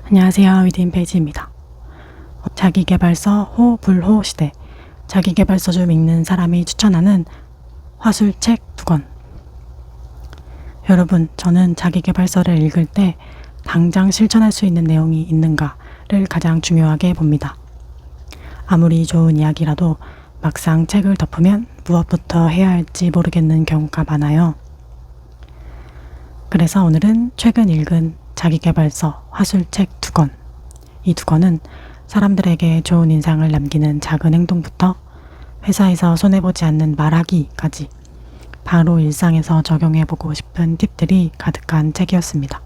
안녕하세요. 위드인페이지입니다. 자기계발서 호불호 시대, 자기계발서 좀 읽는 사람이 추천하는 화술책 2권. 여러분, 저는 자기계발서를 읽을 때 당장 실천할 수 있는 내용이 있는가를 가장 중요하게 봅니다. 아무리 좋은 이야기라도 막상 책을 덮으면 무엇부터 해야 할지 모르겠는 경우가 많아요. 그래서 오늘은 최근 읽은 자기계발서 화술책 2권. 이 2권은 사람들에게 좋은 인상을 남기는 작은 행동부터 회사에서 손해보지 않는 말하기까지 바로 일상에서 적용해보고 싶은 팁들이 가득한 책이었습니다.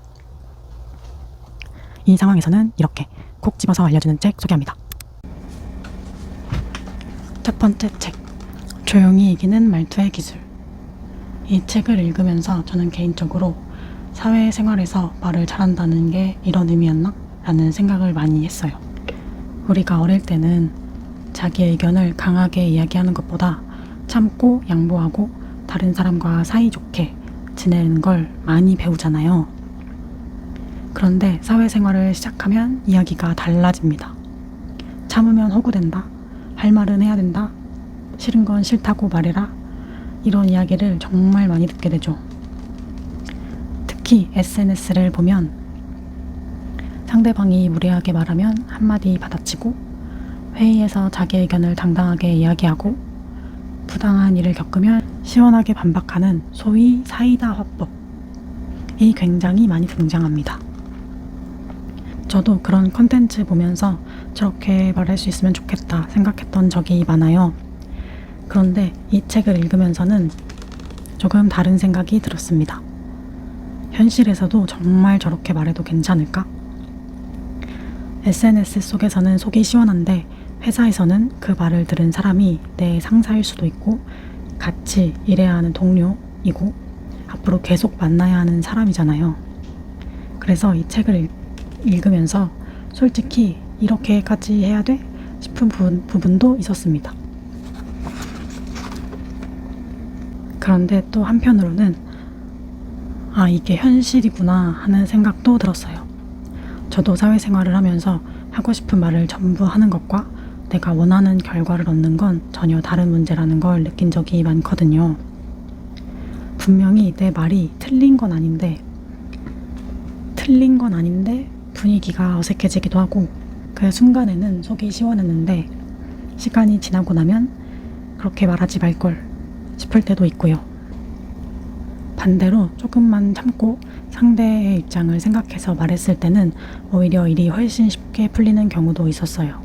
이 상황에서는 이렇게 콕 집어서 알려주는 책 소개합니다. 첫 번째 책, 조용히 이기는 말투의 기술. 이 책을 읽으면서 저는 개인적으로 사회생활에서 말을 잘한다는 게 이런 의미였나? 라는 생각을 많이 했어요. 우리가 어릴 때는 자기 의견을 강하게 이야기하는 것보다 참고 양보하고 다른 사람과 사이좋게 지내는 걸 많이 배우잖아요. 그런데 사회생활을 시작하면 이야기가 달라집니다. 참으면 호구된다. 할 말은 해야 된다. 싫은 건 싫다고 말해라. 이런 이야기를 정말 많이 듣게 되죠. 특히 SNS를 보면 상대방이 무례하게 말하면 한마디 받아치고 회의에서 자기 의견을 당당하게 이야기하고 부당한 일을 겪으면 시원하게 반박하는 소위 사이다 화법이 굉장히 많이 등장합니다. 저도 그런 컨텐츠 보면서 저렇게 말할 수 있으면 좋겠다 생각했던 적이 많아요. 그런데 이 책을 읽으면서는 조금 다른 생각이 들었습니다. 현실에서도 정말 저렇게 말해도 괜찮을까? SNS 속에서는 속이 시원한데 회사에서는 그 말을 들은 사람이 내 상사일 수도 있고 같이 일해야 하는 동료이고 앞으로 계속 만나야 하는 사람이잖아요. 그래서 이 책을 읽으면서 솔직히 이렇게까지 해야 돼? 싶은 부분도 있었습니다. 그런데 또 한편으로는 이게 현실이구나 하는 생각도 들었어요. 저도 사회생활을 하면서 하고 싶은 말을 전부 하는 것과 내가 원하는 결과를 얻는 건 전혀 다른 문제라는 걸 느낀 적이 많거든요. 분명히 내 말이 틀린 건 아닌데 분위기가 어색해지기도 하고 그 순간에는 속이 시원했는데 시간이 지나고 나면 그렇게 말하지 말걸 싶을 때도 있고요. 반대로 조금만 참고 상대의 입장을 생각해서 말했을 때는 오히려 일이 훨씬 쉽게 풀리는 경우도 있었어요.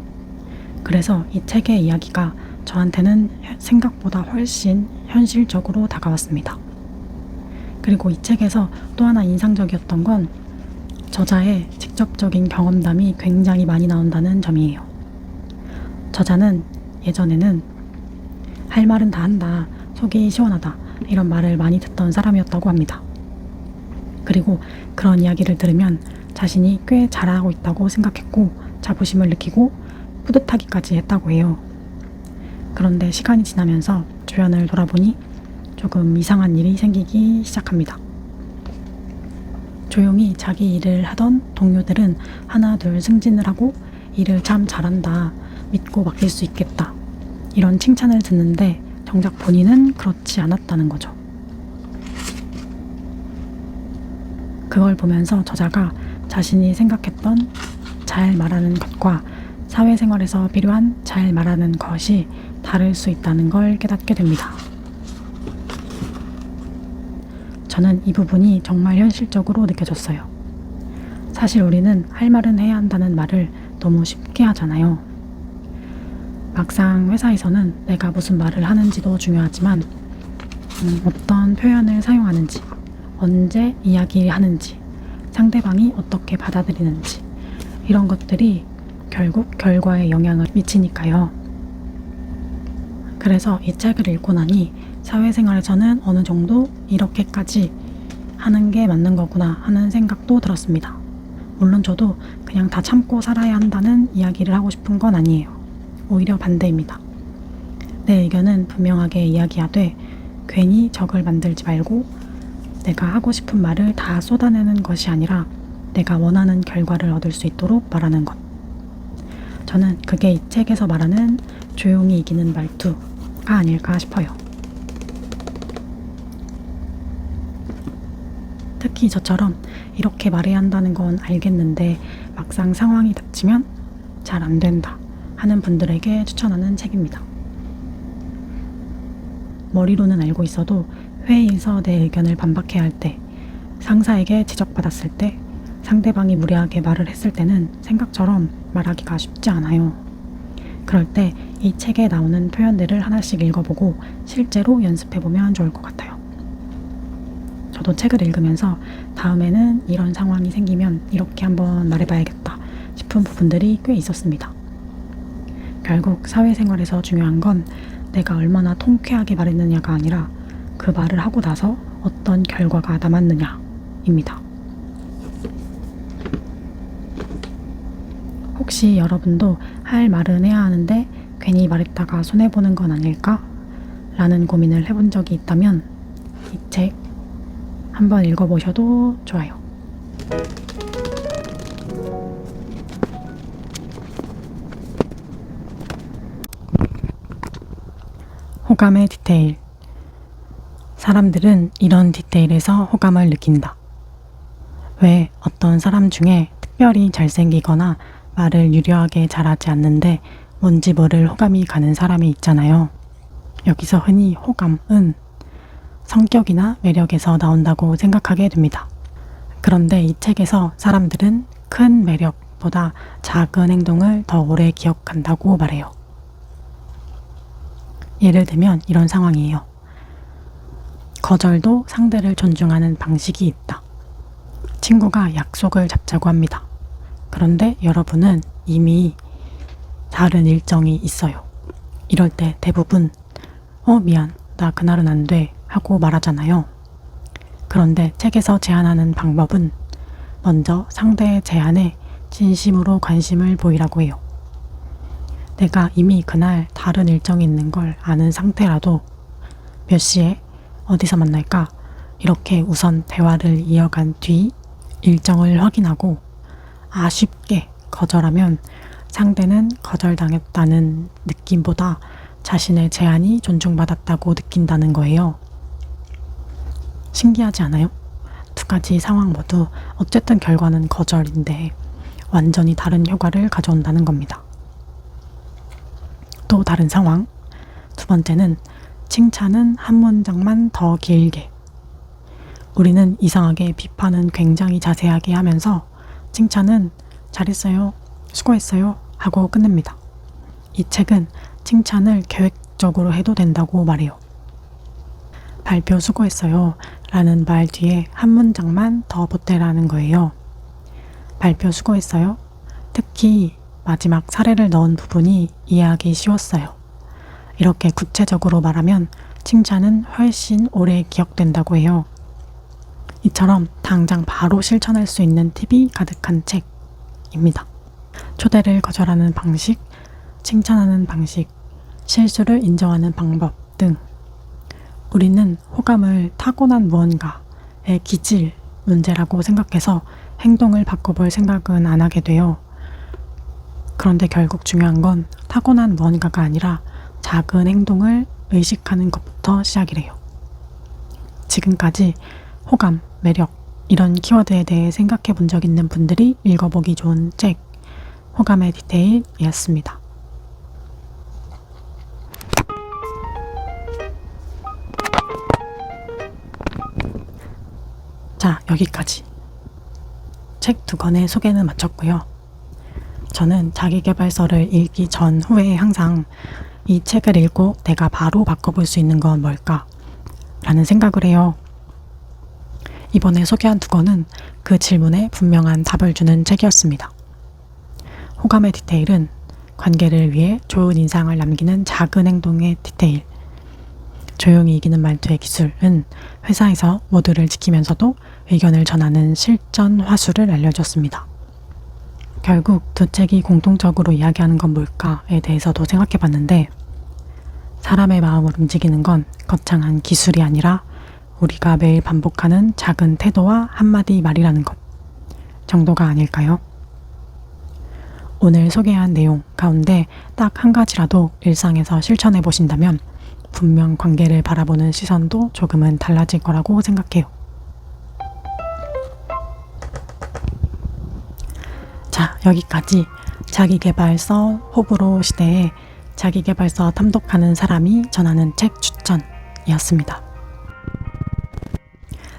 그래서 이 책의 이야기가 저한테는 생각보다 훨씬 현실적으로 다가왔습니다. 그리고 이 책에서 또 하나 인상적이었던 건 저자의 직접적인 경험담이 굉장히 많이 나온다는 점이에요. 저자는 예전에는 할 말은 다 한다, 속이 시원하다 이런 말을 많이 듣던 사람이었다고 합니다. 그리고 그런 이야기를 들으면 자신이 꽤 잘하고 있다고 생각했고 자부심을 느끼고 뿌듯하기까지 했다고 해요. 그런데 시간이 지나면서 주변을 돌아보니 조금 이상한 일이 생기기 시작합니다. 조용히 자기 일을 하던 동료들은 하나 둘 승진을 하고 일을 참 잘한다, 믿고 맡길 수 있겠다 이런 칭찬을 듣는데 정작 본인은 그렇지 않았다는 거죠. 그걸 보면서 저자가 자신이 생각했던 잘 말하는 것과 사회생활에서 필요한 잘 말하는 것이 다를 수 있다는 걸 깨닫게 됩니다. 저는 이 부분이 정말 현실적으로 느껴졌어요. 사실 우리는 할 말은 해야 한다는 말을 너무 쉽게 하잖아요. 막상 회사에서는 내가 무슨 말을 하는지도 중요하지만 어떤 표현을 사용하는지, 언제 이야기하는지, 상대방이 어떻게 받아들이는지 이런 것들이 결국 결과에 영향을 미치니까요. 그래서 이 책을 읽고 나니 사회생활에서는 어느 정도 이렇게까지 하는 게 맞는 거구나 하는 생각도 들었습니다. 물론 저도 그냥 다 참고 살아야 한다는 이야기를 하고 싶은 건 아니에요. 오히려 반대입니다. 내 의견은 분명하게 이야기하되 괜히 적을 만들지 말고 내가 하고 싶은 말을 다 쏟아내는 것이 아니라 내가 원하는 결과를 얻을 수 있도록 말하는 것. 저는 그게 이 책에서 말하는 조용히 이기는 말투가 아닐까 싶어요. 특히 저처럼 이렇게 말해야 한다는 건 알겠는데 막상 상황이 닥치면 잘 안 된다 하는 분들에게 추천하는 책입니다. 머리로는 알고 있어도 회의에서 내 의견을 반박해야 할 때, 상사에게 지적받았을 때, 상대방이 무례하게 말을 했을 때는 생각처럼 말하기가 쉽지 않아요. 그럴 때 이 책에 나오는 표현들을 하나씩 읽어보고 실제로 연습해보면 좋을 것 같아요. 저도 책을 읽으면서 다음에는 이런 상황이 생기면 이렇게 한번 말해봐야겠다 싶은 부분들이 꽤 있었습니다. 결국 사회생활에서 중요한 건 내가 얼마나 통쾌하게 말했느냐가 아니라 그 말을 하고 나서 어떤 결과가 남았느냐입니다. 혹시 여러분도 할 말은 해야 하는데 괜히 말했다가 손해보는 건 아닐까? 라는 고민을 해본 적이 있다면 이 책 한번 읽어보셔도 좋아요. 호감의 디테일. 사람들은 이런 디테일에서 호감을 느낀다. 왜 어떤 사람 중에 특별히 잘생기거나 말을 유려하게 잘하지 않는데 뭔지 모를 호감이 가는 사람이 있잖아요. 여기서 흔히 호감은 성격이나 매력에서 나온다고 생각하게 됩니다. 그런데 이 책에서 사람들은 큰 매력보다 작은 행동을 더 오래 기억한다고 말해요. 예를 들면 이런 상황이에요. 거절도 상대를 존중하는 방식이 있다. 친구가 약속을 잡자고 합니다. 그런데 여러분은 이미 다른 일정이 있어요. 이럴 때 대부분 미안, 나 그날은 안 돼 하고 말하잖아요. 그런데 책에서 제안하는 방법은 먼저 상대의 제안에 진심으로 관심을 보이라고 해요. 내가 이미 그날 다른 일정이 있는 걸 아는 상태라도 몇 시에 어디서 만날까? 이렇게 우선 대화를 이어간 뒤 일정을 확인하고 아쉽게 거절하면 상대는 거절당했다는 느낌보다 자신의 제안이 존중받았다고 느낀다는 거예요. 신기하지 않아요? 두 가지 상황 모두 어쨌든 결과는 거절인데 완전히 다른 효과를 가져온다는 겁니다. 또 다른 상황. 두 번째는 칭찬은 한 문장만 더 길게. 우리는 이상하게 비판은 굉장히 자세하게 하면서 칭찬은 잘했어요, 수고했어요 하고 끝냅니다. 이 책은 칭찬을 계획적으로 해도 된다고 말해요. 발표 수고했어요 라는 말 뒤에 한 문장만 더 보태라는 거예요. 발표 수고했어요. 특히 마지막 사례를 넣은 부분이 이해하기 쉬웠어요. 이렇게 구체적으로 말하면 칭찬은 훨씬 오래 기억된다고 해요. 이처럼 당장 바로 실천할 수 있는 팁이 가득한 책입니다. 초대를 거절하는 방식, 칭찬하는 방식, 실수를 인정하는 방법 등 우리는 호감을 타고난 무언가의 기질 문제라고 생각해서 행동을 바꿔볼 생각은 안 하게 돼요. 그런데 결국 중요한 건 타고난 무언가가 아니라 작은 행동을 의식하는 것부터 시작이래요. 지금까지 호감, 매력 이런 키워드에 대해 생각해 본 적 있는 분들이 읽어보기 좋은 책 호감의 디테일이었습니다. 자, 여기까지 책 두 권의 소개는 마쳤고요. 저는 자기계발서를 읽기 전 후에 항상 이 책을 읽고 내가 바로 바꿔볼 수 있는 건 뭘까? 라는 생각을 해요. 이번에 소개한 두 권은 그 질문에 분명한 답을 주는 책이었습니다. 호감의 디테일은 관계를 위해 좋은 인상을 남기는 작은 행동의 디테일. 조용히 이기는 말투의 기술은 회사에서 모두를 지키면서도 의견을 전하는 실전 화술을 알려줬습니다. 결국 두 책이 공통적으로 이야기하는 건 뭘까에 대해서도 생각해봤는데 사람의 마음을 움직이는 건 거창한 기술이 아니라 우리가 매일 반복하는 작은 태도와 한마디 말이라는 것. 정도가 아닐까요? 오늘 소개한 내용 가운데 딱 한 가지라도 일상에서 실천해 보신다면 분명 관계를 바라보는 시선도 조금은 달라질 거라고 생각해요. 자, 여기까지 자기계발서 호불호 시대에 자기계발서 탐독하는 사람이 전하는 책 추천이었습니다.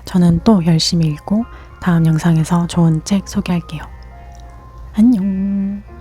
저는 또 열심히 읽고 다음 영상에서 좋은 책 소개할게요. 안녕.